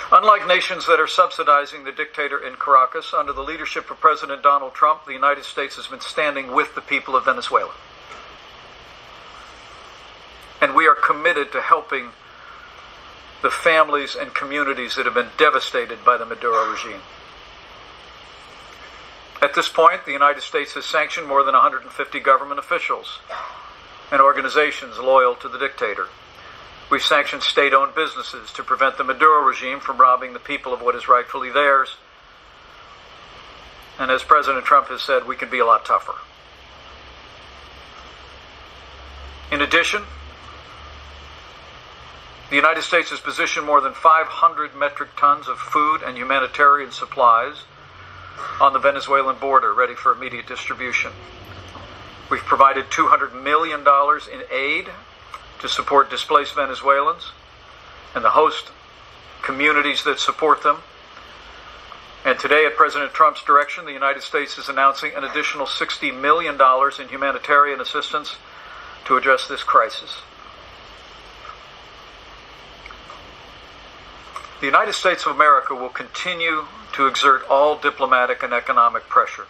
Unlike nations that are subsidizing the dictator in Caracas, under the leadership of President Donald Trump, the United States has been standing with the people of Venezuela. And we are committed to helping the families and communities that have been devastated by the Maduro regime. At this point, the United States has sanctioned more than 150 government officials and organizations loyal to the dictator. We've sanctioned state-owned businesses to prevent the Maduro regime from robbing the people of what is rightfully theirs. And as President Trump has said, we can be a lot tougher. In addition, the United States has positioned more than 500 metric tons of food and humanitarian supplies on the Venezuelan border, ready for immediate distribution. We've provided $200 million in aid to support displaced Venezuelans and the host communities that support them. And today, at President Trump's direction, the United States is announcing an additional $60 million in humanitarian assistance to address this crisis. The United States of America will continue to exert all diplomatic and economic pressure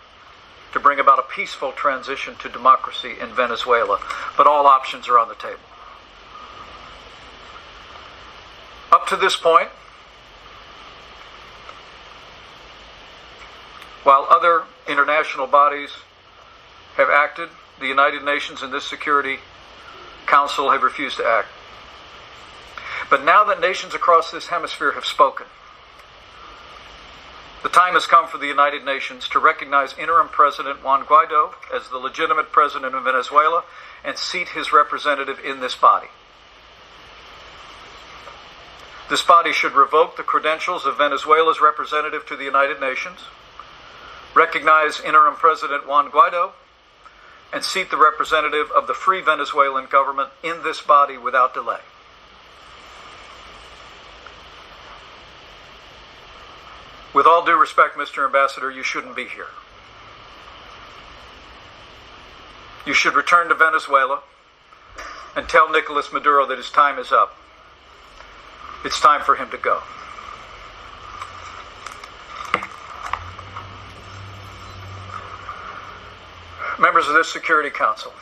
to bring about a peaceful transition to democracy in Venezuela, but all options are on the table. Up to this point, while other international bodies have acted, the United Nations and this Security Council have refused to act. But now that nations across this hemisphere have spoken, the time has come for the United Nations to recognize interim President Juan Guaido as the legitimate president of Venezuela and seat his representative in this body. This body should revoke the credentials of Venezuela's representative to the United Nations, recognize interim President Juan Guaido, and seat the representative of the Free Venezuelan government in this body without delay. With all due respect, Mr. Ambassador, you shouldn't be here. You should return to Venezuela and tell Nicolas Maduro that his time is up. It's time for him to go. Members of this Security Council,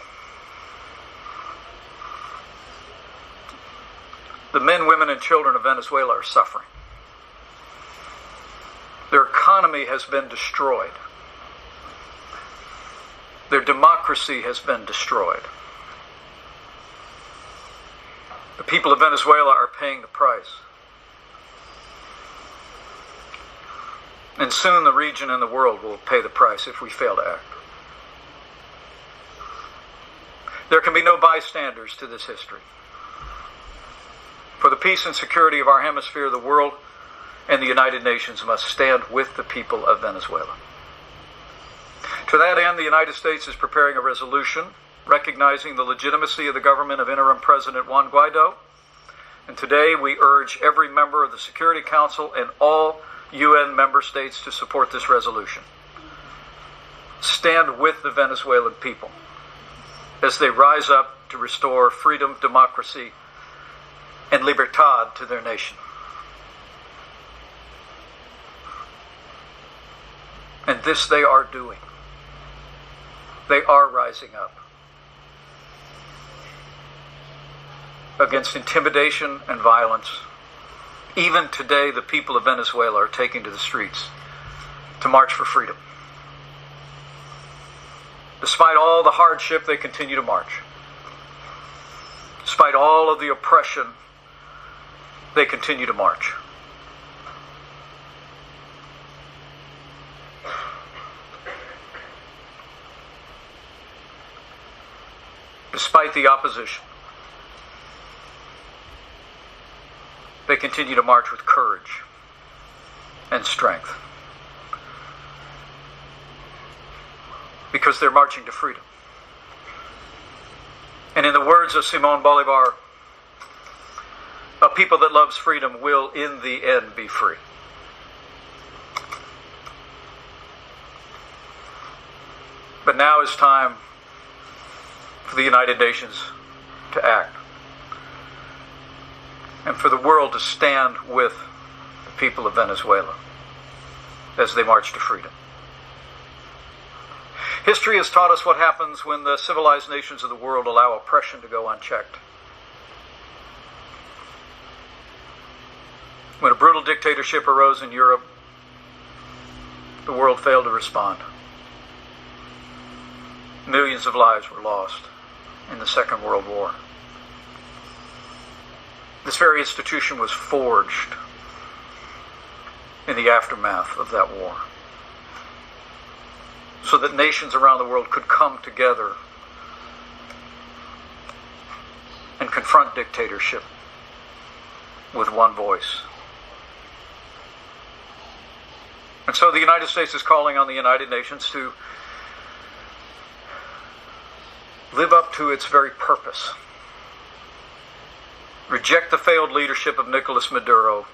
the men, women, and children of Venezuela are suffering. Their economy has been destroyed. Their democracy has been destroyed. The people of Venezuela are paying the price. And soon the region and the world will pay the price if we fail to act. There can be no bystanders to this history. For the peace and security of our hemisphere, the world and the United Nations must stand with the people of Venezuela. To that end, the United States is preparing a resolution recognizing the legitimacy of the government of interim President Juan Guaido. And today we urge every member of the Security Council and all UN member states to support this resolution. Stand with the Venezuelan people as they rise up to restore freedom, democracy, and libertad to their nation. And this they are doing. They are rising up against intimidation and violence. Even today, the people of Venezuela are taking to the streets to march for freedom. Despite all the hardship, they continue to march. Despite all of the oppression, they continue to march. Despite the opposition, they continue to march with courage and strength. Because they're marching to freedom. And in the words of Simón Bolívar, a people that loves freedom will in the end be free. But now is time for the United Nations to act. And for the world to stand with the people of Venezuela as they march to freedom. History has taught us what happens when the civilized nations of the world allow oppression to go unchecked. When a brutal dictatorship arose in Europe, the world failed to respond. Millions of lives were lost in the Second World War. This very institution was forged in the aftermath of that war, so that nations around the world could come together and confront dictatorship with one voice. And so the United States is calling on the United Nations to live up to its very purpose. Reject the failed leadership of Nicolas Maduro.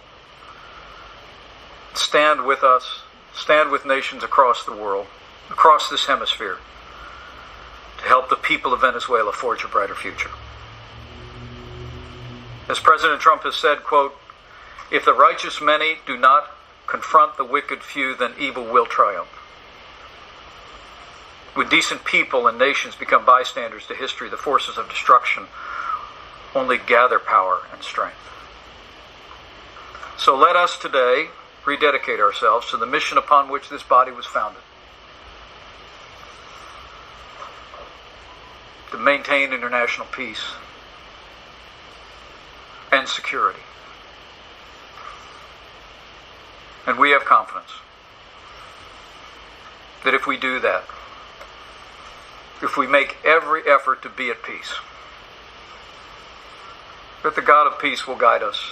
Stand with us, stand with nations across the world, across this hemisphere, to help the people of Venezuela forge a brighter future. As President Trump has said, quote, "If the righteous many do not confront the wicked few, then evil will triumph. When decent people and nations become bystanders to history, the forces of destruction only gather power and strength." So let us today rededicate ourselves to the mission upon which this body was founded: to maintain international peace and security. And we have confidence that if we do that, if we make every effort to be at peace, that the God of peace will guide us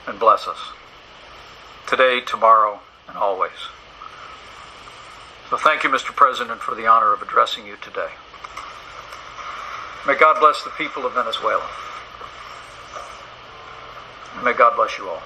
and bless us today, tomorrow, and always. So thank you, Mr. President, for the honor of addressing you today. May God bless the people of Venezuela. And may God bless you all.